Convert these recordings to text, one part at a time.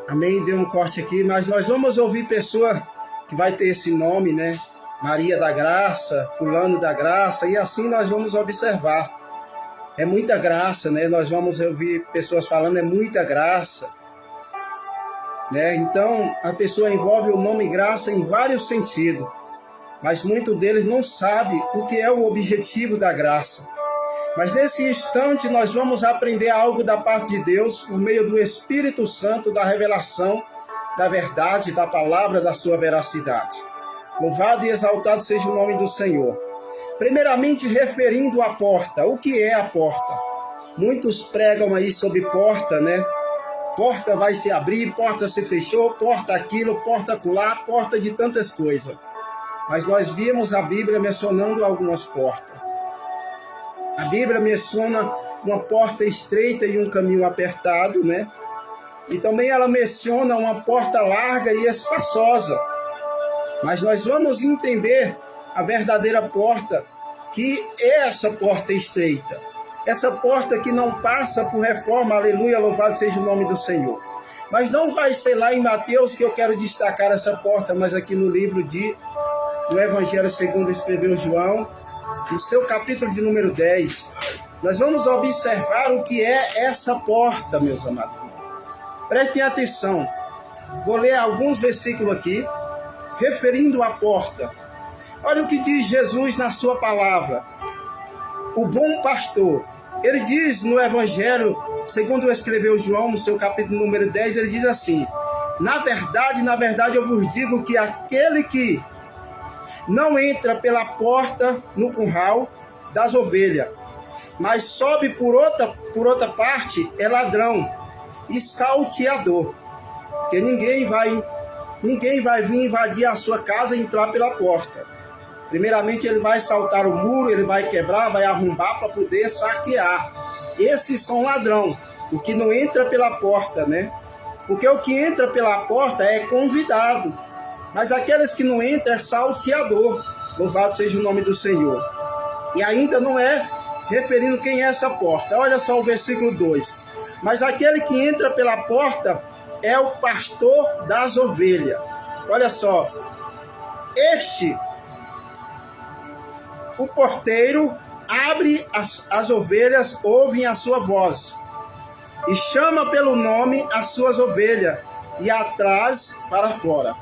Amém, deu um corte aqui, mas nós vamos ouvir pessoa que vai ter esse nome, né? Maria da Graça, Fulano da Graça, e assim nós vamos observar. É muita graça, né? Nós vamos ouvir pessoas falando, é muita graça, né? Então, a pessoa envolve o nome graça em vários sentidos, mas muitos deles não sabem o que é o objetivo da graça. Mas nesse instante nós vamos aprender algo da parte de Deus por meio do Espírito Santo, da revelação, da verdade, da palavra, da sua veracidade. Louvado e exaltado seja o nome do Senhor. Primeiramente, referindo à porta. O que é a porta? Muitos pregam aí sobre porta, né? Porta vai se abrir, porta se fechou, porta aquilo, porta acolá, porta de tantas coisas. Mas nós vimos a Bíblia mencionando algumas portas. A Bíblia menciona uma porta estreita e um caminho apertado, né? E também ela menciona uma porta larga e espaçosa. Mas nós vamos entender a verdadeira porta, que é essa porta estreita. Essa porta que não passa por reforma, aleluia, louvado seja o nome do Senhor. Mas não vai ser lá em Mateus que eu quero destacar essa porta, mas aqui no livro do Evangelho segundo escreveu João, no seu capítulo de número 10, nós vamos observar o que é essa porta, meus amados. Prestem atenção, vou ler alguns versículos aqui, referindo à porta. Olha o que diz Jesus na sua palavra. O bom pastor, ele diz no Evangelho, segundo escreveu João, no seu capítulo número 10, ele diz assim: na verdade eu vos digo que aquele que não entra pela porta no curral das ovelhas, mas sobe por outra parte, é ladrão e salteador. Porque ninguém vai vir invadir a sua casa e entrar pela porta. Primeiramente ele vai saltar o muro, ele vai quebrar, vai arrombar para poder saquear. Esses são ladrão, o que não entra pela porta, né? Porque o que entra pela porta é convidado. Mas aqueles que não entram é salteador. Louvado seja o nome do Senhor. E ainda não é referindo quem é essa porta. Olha só o versículo 2. Mas aquele que entra pela porta é o pastor das ovelhas. Olha só. O porteiro abre as ovelhas, ouvem a sua voz. E chama pelo nome as suas ovelhas e as traz para fora.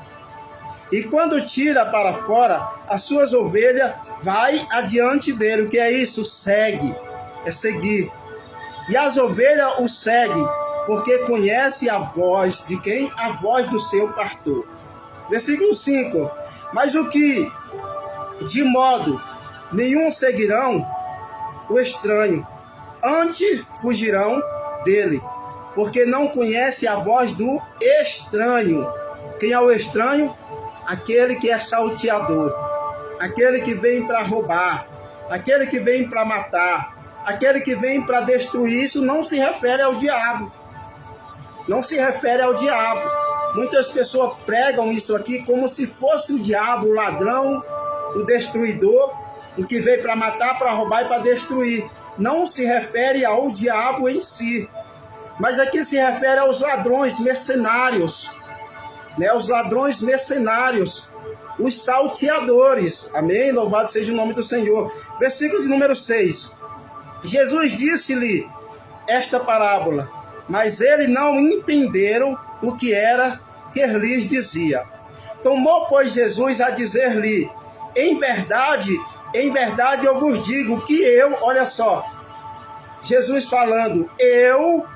E quando tira para fora, as suas ovelhas vai adiante dele. O que é isso? Segue. É seguir. E as ovelhas o seguem, porque conhece a voz de quem? A voz do seu pastor. Versículo 5. Mas o que de modo nenhum seguirão o estranho, antes fugirão dele, porque não conhece a voz do estranho. Quem é o estranho? Aquele que é salteador, aquele que vem para roubar, aquele que vem para matar, aquele que vem para destruir. Isso não se refere ao diabo. Não se refere ao diabo. Muitas pessoas pregam isso aqui como se fosse o diabo, o ladrão, o destruidor, o que veio para matar, para roubar e para destruir. Não se refere ao diabo em si, mas aqui se refere aos ladrões mercenários, né? Os ladrões mercenários, os salteadores. Amém? Louvado seja o nome do Senhor. Versículo de número 6. Jesus disse-lhe esta parábola, mas eles não entenderam o que era que lhes dizia. Tomou, pois, Jesus a dizer-lhe: em verdade eu vos digo que olha só, Jesus falando, eu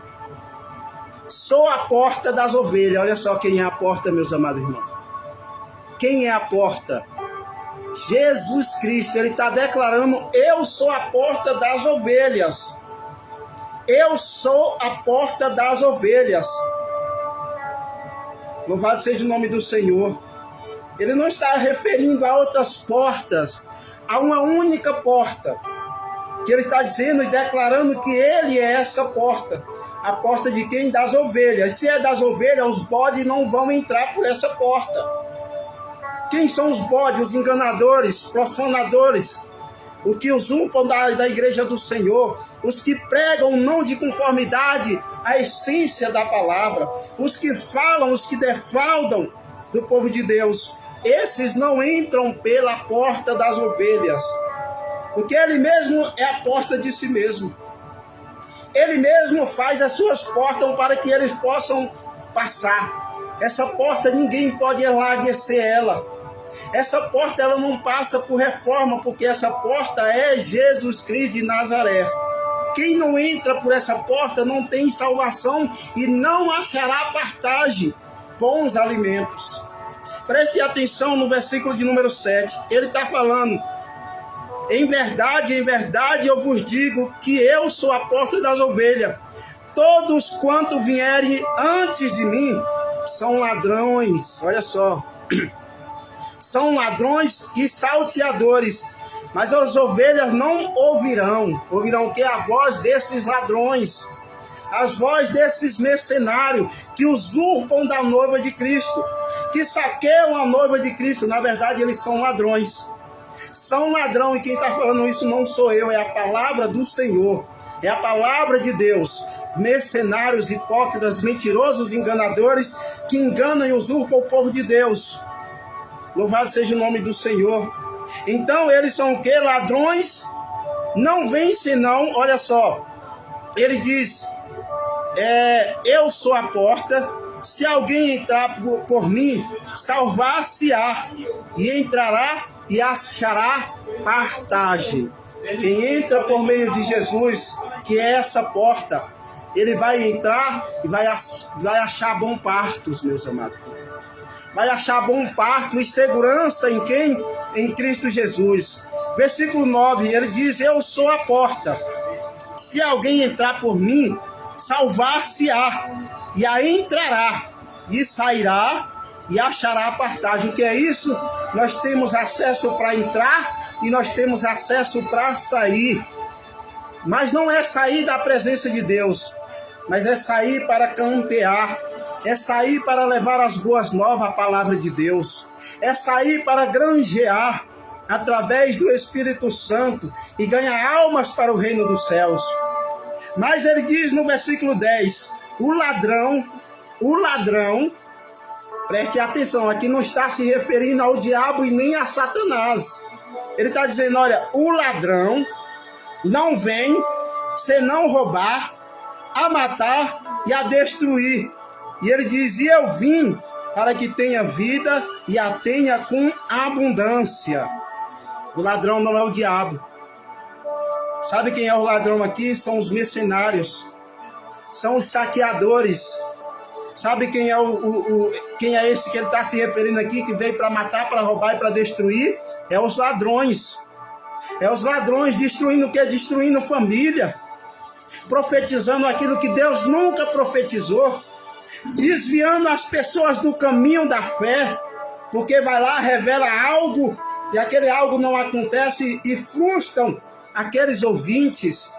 sou a porta das ovelhas. Olha só quem é a porta, meus amados irmãos. Quem é a porta? Jesus Cristo. Ele está declarando, eu sou a porta das ovelhas. Eu sou a porta das ovelhas. Louvado seja o nome do Senhor. Ele não está referindo a outras portas, a uma única porta. Que ele está dizendo e declarando que ele é essa porta. A porta de quem? Das ovelhas. Se é das ovelhas, os bodes não vão entrar por essa porta. Quem são os bodes? Os enganadores, profanadores, os que usurpam da igreja do Senhor, os que pregam não de conformidade a essência da palavra, os que falam, os que defraudam do povo de Deus, esses não entram pela porta das ovelhas, porque ele mesmo é a porta de si mesmo. Ele mesmo faz as suas portas para que eles possam passar. Essa porta ninguém pode enlarguecer ela. Essa porta ela não passa por reforma, porque essa porta é Jesus Cristo de Nazaré. Quem não entra por essa porta não tem salvação e não achará partagem, bons alimentos. Preste atenção no versículo de número 7. Ele está falando: em verdade, eu vos digo que eu sou a porta das ovelhas. Todos quanto vierem antes de mim são ladrões. Olha só. São ladrões e salteadores. Mas as ovelhas não ouvirão. Ouvirão o que? A voz desses ladrões. As vozes desses mercenários que usurpam da noiva de Cristo. Que saqueiam a noiva de Cristo. Na verdade, eles são ladrões. São ladrão, e quem está falando isso não sou eu, é a palavra do Senhor, é a palavra de Deus. Mercenários, hipócritas, mentirosos, enganadores, que enganam e usurpam o povo de Deus. Louvado seja o nome do Senhor. Então eles são o que? Ladrões, não vêm senão, olha só, ele diz, eu sou a porta, se alguém entrar por mim, salvar-se-á, e entrará e achará partagem. Quem entra por meio de Jesus, que é essa porta, ele vai entrar e vai achar bom partos, meus amados. Vai achar bom parto e segurança em quem? Em Cristo Jesus. Versículo 9, ele diz: eu sou a porta. Se alguém entrar por mim, salvar-se-á, e aí entrará e sairá e achará a partagem. O que é isso? Nós temos acesso para entrar e nós temos acesso para sair. Mas não é sair da presença de Deus, mas é sair para campear, é sair para levar as boas novas, a palavra de Deus, é sair para granjear através do Espírito Santo e ganhar almas para o reino dos céus. Mas ele diz no versículo 10, o ladrão, preste atenção, aqui não está se referindo ao diabo e nem a Satanás. Ele está dizendo, olha, o ladrão não vem senão roubar, a matar e a destruir. E ele diz, e eu vim para que tenha vida e a tenha com abundância. O ladrão não é o diabo. Sabe quem é o ladrão aqui? São os mercenários, são os saqueadores. Sabe quem é quem é esse que ele está se referindo aqui, que veio para matar, para roubar e para destruir? É os ladrões. É os ladrões destruindo o que? Destruindo família, profetizando aquilo que Deus nunca profetizou, desviando as pessoas do caminho da fé, porque vai lá, revela algo, e aquele algo não acontece, e frustram aqueles ouvintes,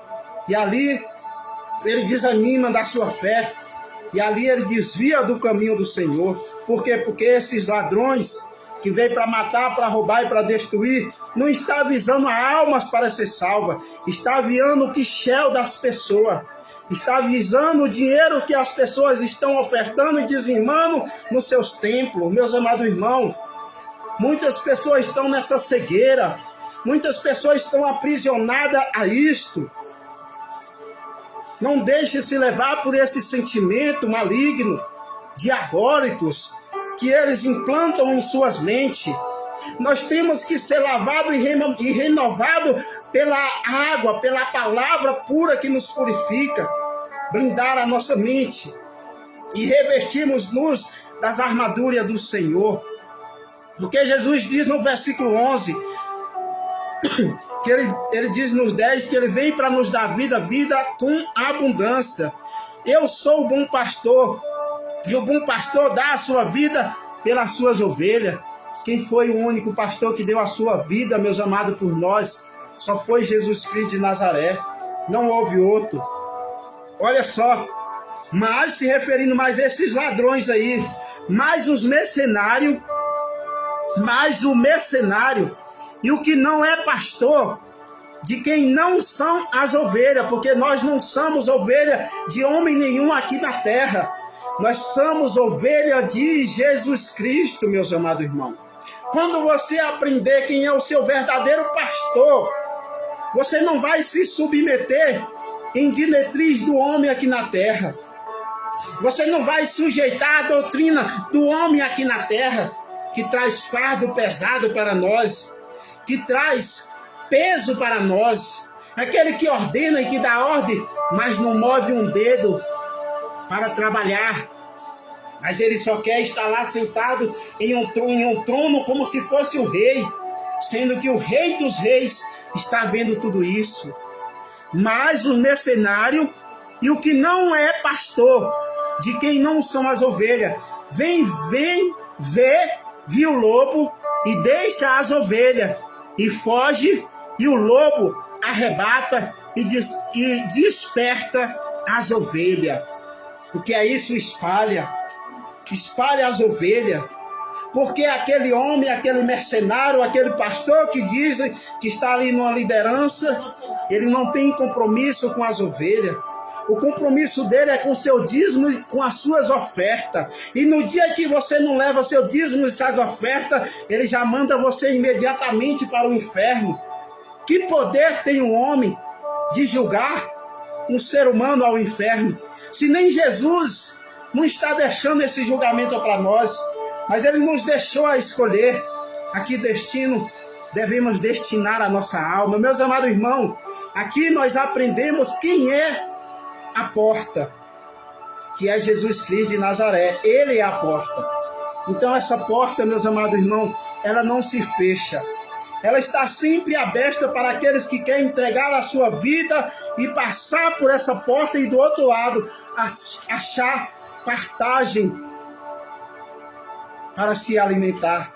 e ali ele desanima da sua fé, e ali ele desvia do caminho do Senhor. Por quê? Porque esses ladrões que veio para matar, para roubar e para destruir, não está visando almas para ser salva, está visando o quichel das pessoas, está visando o dinheiro que as pessoas estão ofertando e dizimando nos seus templos. Meus amados irmãos, muitas pessoas estão nessa cegueira, muitas pessoas estão aprisionadas a isto. Não deixe se levar por esse sentimento maligno, diabólicos, que eles implantam em suas mentes. Nós temos que ser lavados e renovados pela água, pela palavra pura que nos purifica, blindar a nossa mente e revestirmos-nos das armaduras do Senhor. Porque Jesus diz no versículo 11, que ele diz nos 10, que ele vem para nos dar vida com abundância. Eu sou o bom pastor, e o bom pastor dá a sua vida pelas suas ovelhas. Quem foi o único pastor que deu a sua vida, meus amados, por nós? Só foi Jesus Cristo de Nazaré. Não houve outro. Olha só. Mas se referindo mais a esses ladrões aí, mais os mercenários, mais o mercenário, e o que não é pastor, de quem não são as ovelhas, porque nós não somos ovelha de homem nenhum aqui na terra. Nós somos ovelha de Jesus Cristo, meus amados irmãos. Quando você aprender quem é o seu verdadeiro pastor, você não vai se submeter em diretriz do homem aqui na terra. Você não vai sujeitar a doutrina do homem aqui na terra, que traz fardo pesado para nós, que traz peso para nós. Aquele que ordena e que dá ordem, mas não move um dedo para trabalhar. Mas ele só quer estar lá sentado em um trono como se fosse o rei, sendo que o rei dos reis está vendo tudo isso. Mas os mercenários e o que não é pastor, de quem não são as ovelhas, vem ver, viu o lobo e deixa as ovelhas, e foge, e o lobo arrebata e desperta as ovelhas. Porque é isso, espalha as ovelhas. Porque aquele homem, aquele mercenário, aquele pastor que diz que está ali numa liderança, ele não tem compromisso com as ovelhas. O compromisso dele é com o seu dízimo e com as suas ofertas. E no dia que você não leva seu dízimo e suas ofertas, ele já manda você imediatamente para o inferno. Que poder tem um homem de julgar um ser humano ao inferno? Se nem Jesus não está deixando esse julgamento para nós, mas ele nos deixou a escolher a que destino devemos destinar a nossa alma. Meus amados irmãos, aqui nós aprendemos quem é a porta, que é Jesus Cristo de Nazaré. Ele é a porta. Então essa porta, meus amados irmãos, ela não se fecha. Ela está sempre aberta para aqueles que querem entregar a sua vida e passar por essa porta e do outro lado achar partagem para se alimentar.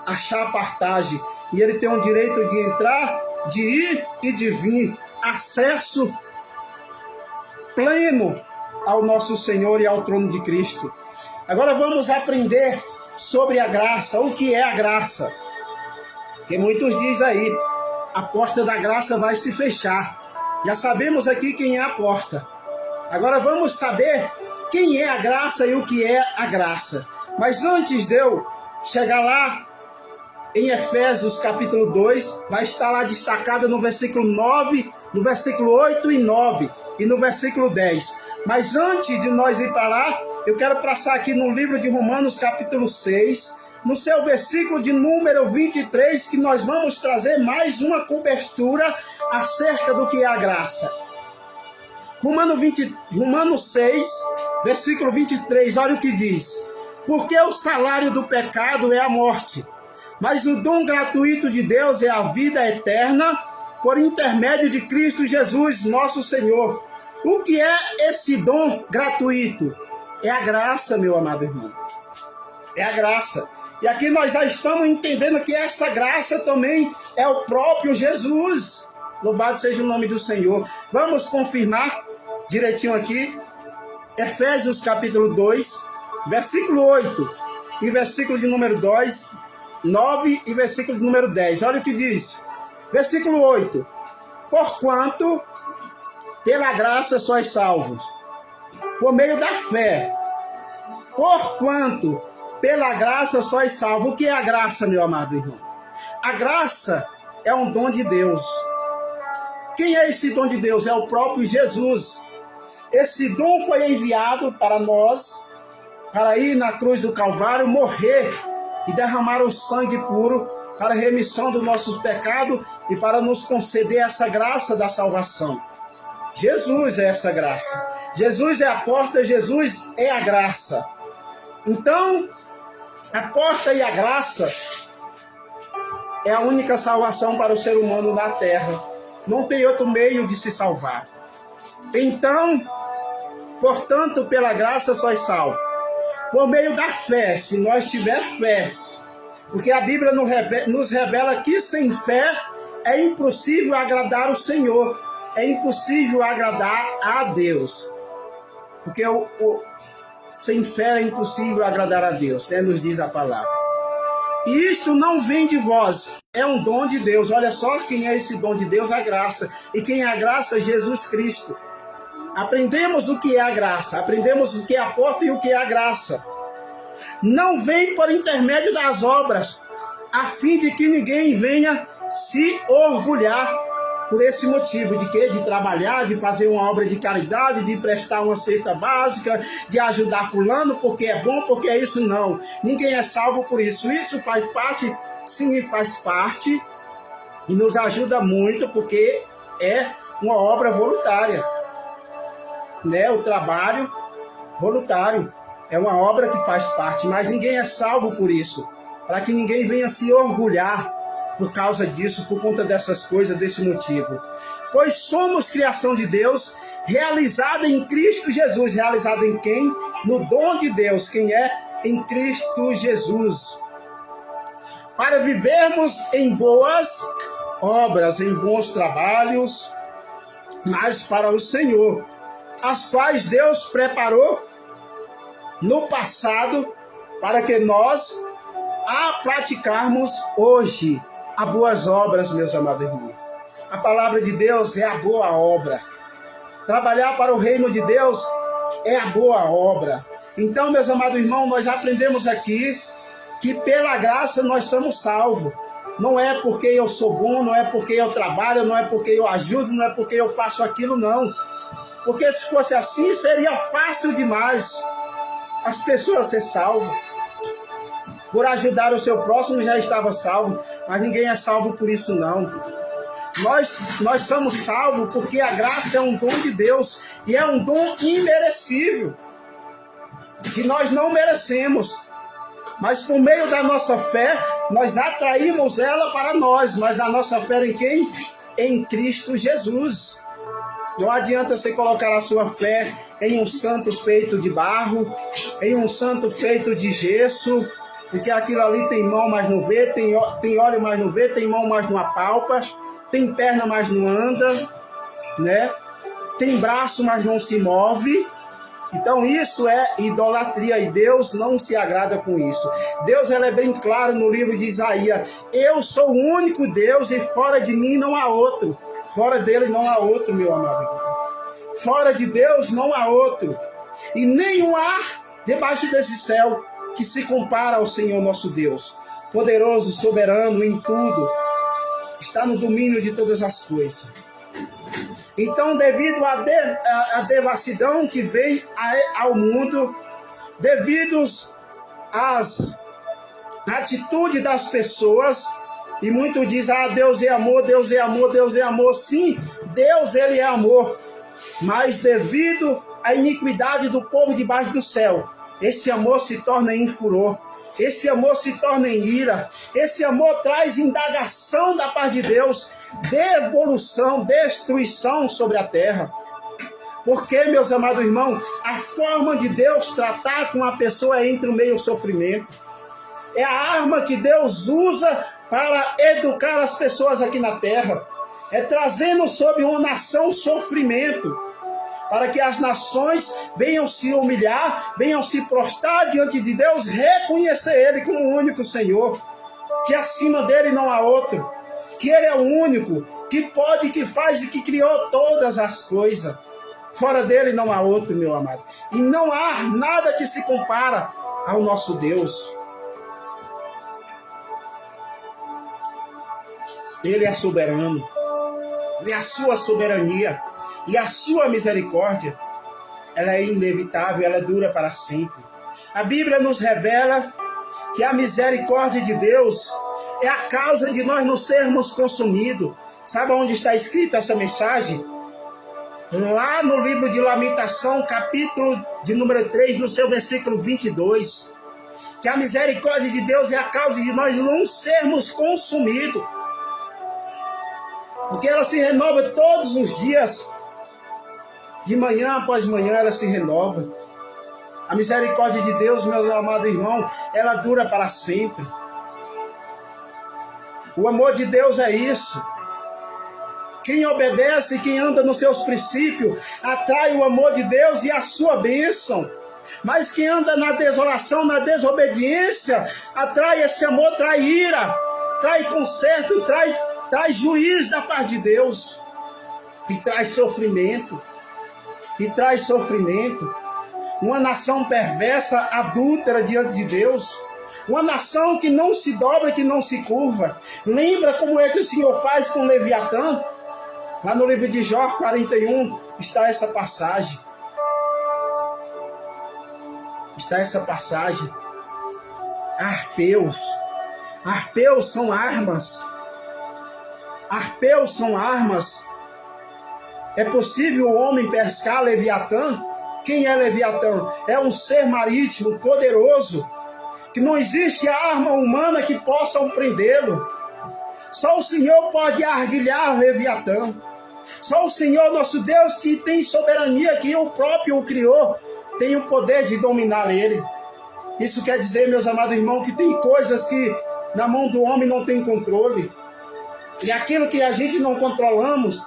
Achar partagem. E ele tem o direito de entrar, de ir e de vir. Acesso pleno ao nosso Senhor e ao trono de Cristo. Agora vamos aprender sobre a graça. O que é a graça? Porque muitos dizem aí, a porta da graça vai se fechar. Já sabemos aqui quem é a porta. Agora vamos saber quem é a graça e o que é a graça. Mas antes de eu chegar lá, em Efésios capítulo 2, vai estar lá destacado no versículo 9, no versículo 8 e 9 e no versículo 10. Mas antes de nós ir para lá, eu quero passar aqui no livro de Romanos capítulo 6, no seu versículo de número 23, que nós vamos trazer mais uma cobertura acerca do que é a graça. Romanos 6, versículo 23, olha o que diz. Porque o salário do pecado é a morte, mas o dom gratuito de Deus é a vida eterna, por intermédio de Cristo Jesus, nosso Senhor. O que é esse dom gratuito? É a graça, meu amado irmão. É a graça. E aqui nós já estamos entendendo que essa graça também é o próprio Jesus. Louvado seja o nome do Senhor. Vamos confirmar direitinho aqui. Efésios capítulo 2, versículo 8 e versículo de número 2, 9 e versículo de número 10. Olha o que diz. Versículo 8. Porquanto pela graça sois salvos, por meio da fé. Porquanto pela graça sois salvos. O que é a graça, meu amado irmão? A graça é um dom de Deus. Quem é esse dom de Deus? É o próprio Jesus. Esse dom foi enviado para nós, para ir na cruz do Calvário, morrer e derramar o sangue puro para a remissão dos nossos pecados e para nos conceder essa graça da salvação. Jesus é essa graça. Jesus é a porta, Jesus é a graça. Então, a porta e a graça é a única salvação para o ser humano na terra. Não tem outro meio de se salvar. Então, portanto, pela graça sois salvos, por meio da fé, se nós tivermos fé. Porque a Bíblia nos revela que sem fé é impossível agradar o Senhor. É impossível agradar a Deus. Porque sem fé é impossível agradar a Deus, né? Nos diz a palavra. E isto não vem de vós, é um dom de Deus. Olha só quem é esse dom de Deus, a graça. E quem é a graça? Jesus Cristo. Aprendemos o que é a graça, aprendemos o que é a porta e o que é a graça. Não vem por intermédio das obras, a fim de que ninguém venha se orgulhar por esse motivo de quê? De trabalhar, de fazer uma obra de caridade, de prestar uma cesta básica, de ajudar fulano, porque é bom, porque é isso, não. Ninguém é salvo por isso. Isso faz parte, sim, faz parte e nos ajuda muito, porque é uma obra voluntária, né? O trabalho voluntário é uma obra que faz parte, mas ninguém é salvo por isso, para que ninguém venha se orgulhar por causa disso, por conta dessas coisas, desse motivo. Pois somos criação de Deus, realizada em Cristo Jesus. Realizada em quem? No dom de Deus. Quem é? Em Cristo Jesus. Para vivermos em boas obras, em bons trabalhos, mas para o Senhor, as quais Deus preparou no passado para que nós a praticarmos hoje. A boas obras, meus amados irmãos. A palavra de Deus é a boa obra. Trabalhar para o reino de Deus é a boa obra. Então, meus amados irmãos, nós aprendemos aqui que pela graça nós somos salvos. Não é porque eu sou bom, não é porque eu trabalho, não é porque eu ajudo, não é porque eu faço aquilo, não. Porque se fosse assim, seria fácil demais as pessoas serem salvas. Por ajudar o seu próximo já estava salvo, mas ninguém é salvo por isso não. Nós somos salvos porque a graça é um dom de Deus e é um dom imerecível, que nós não merecemos. Mas por meio da nossa fé, nós atraímos ela para nós, mas a nossa fé em quem? Em Cristo Jesus. Não adianta você colocar a sua fé em um santo feito de barro, em um santo feito de gesso, porque aquilo ali tem mão, mas não vê, tem olho, mas não vê, tem mão, mas não apalpa, tem perna, mas não anda, né? Tem braço, mas não se move. Então isso é idolatria e Deus não se agrada com isso. Deus é bem claro no livro de Isaías: eu sou o único Deus e fora de mim não há outro. Fora dele não há outro, meu amado. Fora de Deus não há outro. E nenhum ar debaixo desse céu que se compara ao Senhor nosso Deus, poderoso, soberano em tudo, está no domínio de todas as coisas. Então, devido à devassidão que veio ao mundo, devido às atitudes das pessoas, e muitos dizem, Deus é amor, Deus é amor, Deus é amor. Sim, Deus ele é amor, mas devido à iniquidade do povo debaixo do céu, esse amor se torna em furor, esse amor se torna em ira, esse amor traz indagação da parte de Deus, devolução, destruição sobre a terra. Porque, meus amados irmãos, a forma de Deus tratar com a pessoa é entre o meio sofrimento. É a arma que Deus usa para educar as pessoas aqui na terra. É trazendo sobre uma nação sofrimento, para que as nações venham se humilhar, venham se prostrar diante de Deus, reconhecer Ele como o único Senhor, que acima dele não há outro, que Ele é o único, que pode, que faz e que criou todas as coisas. Fora dele não há outro, meu amado. E não há nada que se compara ao nosso Deus. Ele é soberano, e a sua soberania e a sua misericórdia, ela é inevitável, ela dura para sempre. A Bíblia nos revela que a misericórdia de Deus é a causa de nós não sermos consumidos. Sabe onde está escrita essa mensagem? Lá no livro de Lamentação, capítulo de número 3, no seu versículo 22. Que a misericórdia de Deus é a causa de nós não sermos consumidos. Porque ela se renova todos os dias. De manhã após manhã ela se renova. A misericórdia de Deus, meus amados irmãos, ela dura para sempre. O amor de Deus é isso. Quem obedece, quem anda nos seus princípios, atrai o amor de Deus e a sua bênção. Mas quem anda na desolação, na desobediência, atrai esse amor, trai ira, trai conserto, traz juízo da parte de Deus. E traz sofrimento. E traz sofrimento. Uma nação perversa, adúltera diante de Deus. Uma nação que não se dobra, que não se curva. Lembra como é que o Senhor faz com Leviatã? Lá no livro de Jó 41 está essa passagem. Está essa passagem. Arpeus. Arpeus são armas. Arpeus são armas. É possível o homem pescar Leviatã? Quem é Leviatã? É um ser marítimo poderoso, que não existe arma humana que possa prendê-lo. Só o Senhor pode argilhar Leviatã. Só o Senhor, nosso Deus, que tem soberania, que o próprio o criou, tem o poder de dominar ele. Isso quer dizer, meus amados irmãos, que tem coisas que na mão do homem não tem controle. E aquilo que a gente não controlamos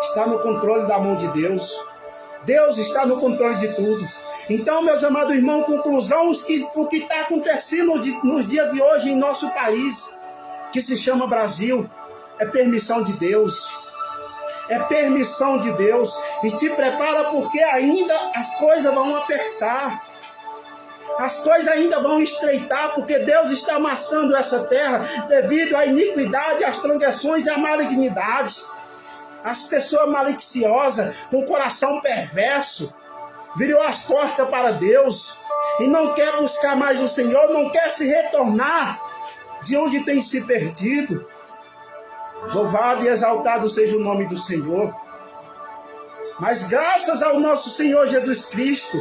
está no controle da mão de Deus. Deus está no controle de tudo. Então, meus amados irmãos, conclusão, o que está acontecendo nos dias de hoje em nosso país, que se chama Brasil, é permissão de Deus. É permissão de Deus. E se prepara, porque ainda as coisas vão apertar. As coisas ainda vão estreitar, porque Deus está amassando essa terra devido à iniquidade, às transgressões e à malignidade. As pessoas maliciosas, com o coração perverso, virou as costas para Deus e não quer buscar mais o Senhor, não quer se retornar de onde tem se perdido. Louvado e exaltado seja o nome do Senhor. Mas graças ao nosso Senhor Jesus Cristo,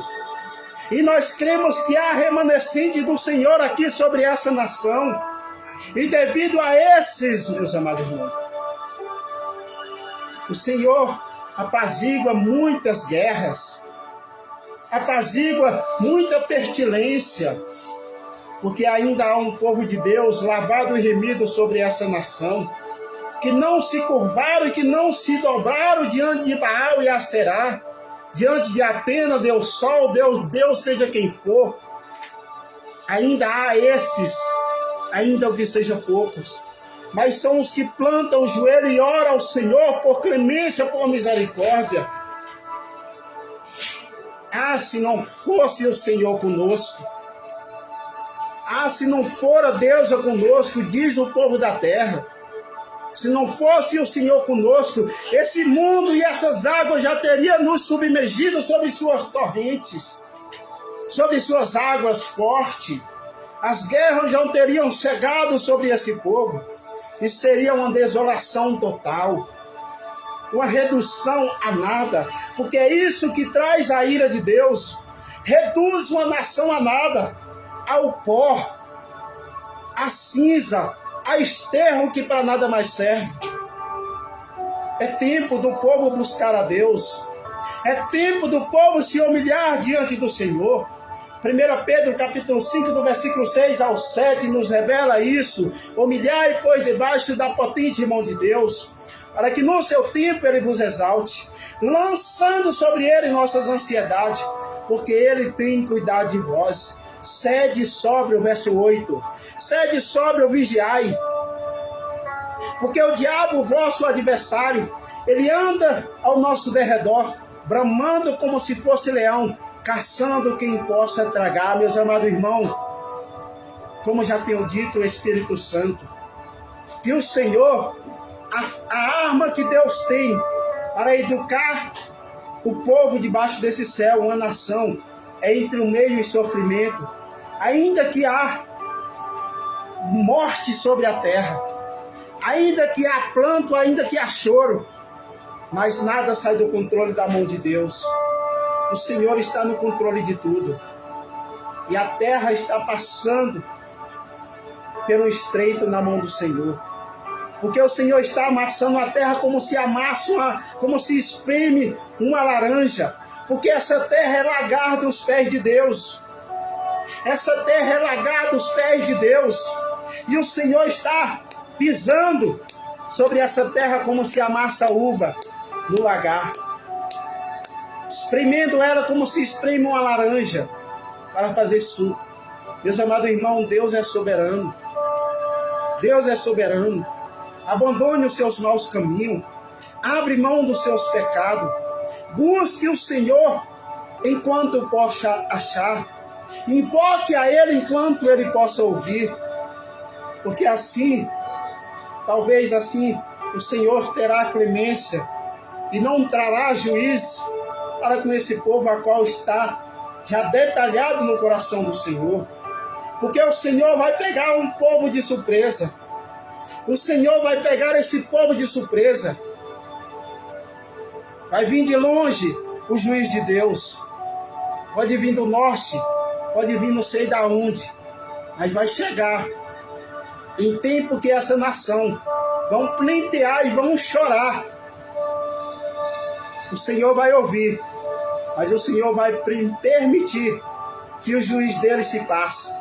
e nós cremos que há remanescente do Senhor aqui sobre essa nação, e devido a esses, meus amados irmãos, o Senhor apazigua muitas guerras, apazigua muita pestilência, porque ainda há um povo de Deus lavado e remido sobre essa nação, que não se curvaram e que não se dobraram diante de Baal e Aserá, diante de Atena, Deus Sol, Deus seja quem for. Ainda há esses, ainda que sejam poucos, mas são os que plantam o joelho e oram ao Senhor por clemência, por misericórdia. Ah, se não fosse o Senhor conosco. Ah, se não fora Deus conosco, diz o povo da terra. Se não fosse o Senhor conosco, esse mundo e essas águas já teriam nos submergido sobre suas torrentes, sobre suas águas fortes. As guerras já teriam chegado sobre esse povo. E seria uma desolação total, uma redução a nada, porque é isso que traz a ira de Deus. Reduz uma nação a nada, ao pó, à cinza, a esterro que para nada mais serve. É tempo do povo buscar a Deus. É tempo do povo se humilhar diante do Senhor. 1 Pedro capítulo 5, do versículo 6 ao 7, nos revela isso. Humilhai, pois, debaixo da potente mão de Deus, para que no seu tempo ele vos exalte, lançando sobre ele nossas ansiedades, porque ele tem cuidado de vós. Sede sóbrio, verso 8. Sede sóbrio, vigiai. Porque o diabo, vosso adversário, ele anda ao nosso derredor, bramando como se fosse leão, caçando quem possa tragar. Meus amados irmãos, como já tenho dito, o Espírito Santo, que o Senhor, a arma que Deus tem para educar o povo debaixo desse céu, uma nação, é entre o meio e sofrimento, ainda que há morte sobre a terra, ainda que há pranto, ainda que há choro, mas nada sai do controle da mão de Deus. O Senhor está no controle de tudo. E a terra está passando pelo estreito na mão do Senhor. Porque o Senhor está amassando a terra como se amassa, como se espreme uma laranja. Porque essa terra é lagar dos pés de Deus. Essa terra é lagar dos pés de Deus. E o Senhor está pisando sobre essa terra como se amassa a uva no lagar, espremendo ela como se espreme uma laranja. para fazer suco. Meus amados irmãos, Deus é soberano. Deus é soberano. Abandone os seus maus caminhos. Abre mão dos seus pecados. Busque o Senhor enquanto possa achar. Invoque a Ele enquanto Ele possa ouvir. Porque assim, talvez assim, o Senhor terá clemência e não trará juízo para com esse povo a qual está já detalhado no coração do Senhor. Porque o Senhor vai pegar um povo de surpresa. O Senhor vai pegar esse povo de surpresa. Vai vir de longe o juiz de Deus. Pode vir do norte, pode vir não sei de onde, mas vai chegar em tempo que essa nação vão pleitear e vão chorar. O Senhor vai ouvir, mas o Senhor vai permitir que o juiz dele se passe.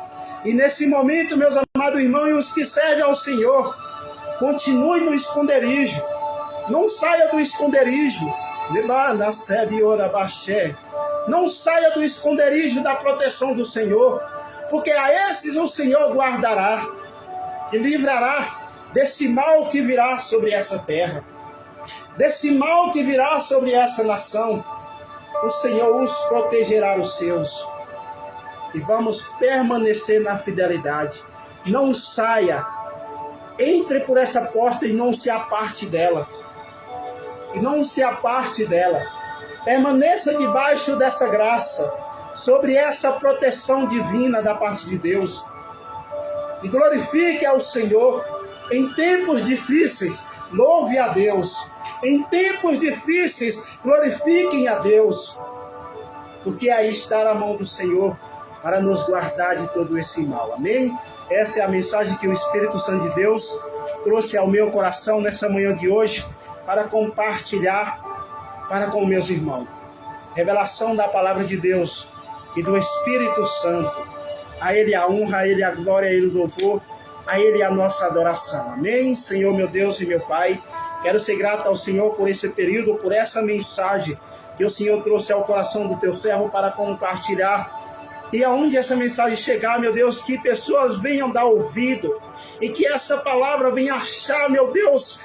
E nesse momento, meus amados irmãos, e os que servem ao Senhor, continue no esconderijo. Não saia do esconderijo. Não saia do esconderijo da proteção do Senhor, porque a esses o Senhor guardará e livrará desse mal que virá sobre essa terra, desse mal que virá sobre essa nação. O Senhor os protegerá os seus. E vamos permanecer na fidelidade. Não saia. Entre por essa porta e não se aparte dela. E não se aparte dela. Permaneça debaixo dessa graça, sobre essa proteção divina da parte de Deus. E glorifique ao Senhor em tempos difíceis. Louve a Deus. Em tempos difíceis, glorifiquem a Deus. Porque aí está a mão do Senhor para nos guardar de todo esse mal. Amém? Essa é a mensagem que o Espírito Santo de Deus trouxe ao meu coração nessa manhã de hoje para compartilhar para com meus irmãos. Revelação da palavra de Deus e do Espírito Santo. A Ele a honra, a Ele a glória, a Ele o louvor, a Ele a nossa adoração. Amém? Senhor, meu Deus e meu Pai, quero ser grato ao Senhor por esse período, por essa mensagem que o Senhor trouxe ao coração do teu servo para compartilhar. E aonde essa mensagem chegar, meu Deus, que pessoas venham dar ouvido e que essa palavra venha achar, meu Deus,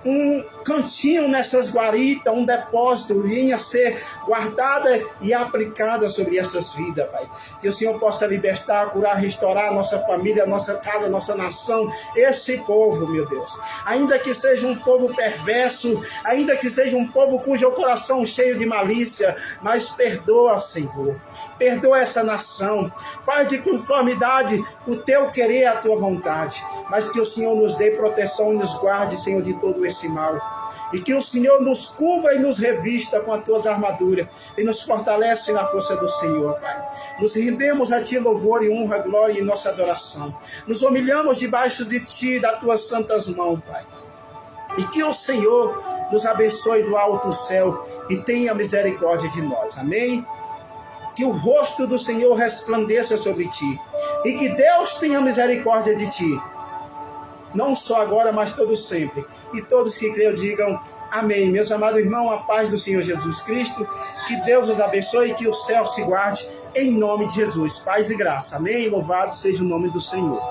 um cantinho nessas guaritas, um depósito, venha ser guardada e aplicada sobre essas vidas, Pai. Que o Senhor possa libertar, curar, restaurar a nossa família, a nossa casa, a nossa nação, esse povo, meu Deus. Ainda que seja um povo perverso, ainda que seja um povo cujo coração cheio de malícia, mas perdoa, Senhor. Perdoa essa nação, faz de conformidade o teu querer e a tua vontade, mas que o Senhor nos dê proteção e nos guarde, Senhor, de todo esse mal, e que o Senhor nos cubra e nos revista com as tuas armaduras, e nos fortalece na força do Senhor, Pai. Nos rendemos a Ti louvor e honra, glória e nossa adoração, nos humilhamos debaixo de Ti, das tuas santas mãos, Pai, e que o Senhor nos abençoe do alto céu e tenha misericórdia de nós, amém? Que o rosto do Senhor resplandeça sobre ti. E que Deus tenha misericórdia de ti. Não só agora, mas todo sempre. E todos que creem digam amém. Meus amados irmãos, a paz do Senhor Jesus Cristo. Que Deus os abençoe e que o céu te guarde. Em nome de Jesus. Paz e graça. Amém. Louvado seja o nome do Senhor.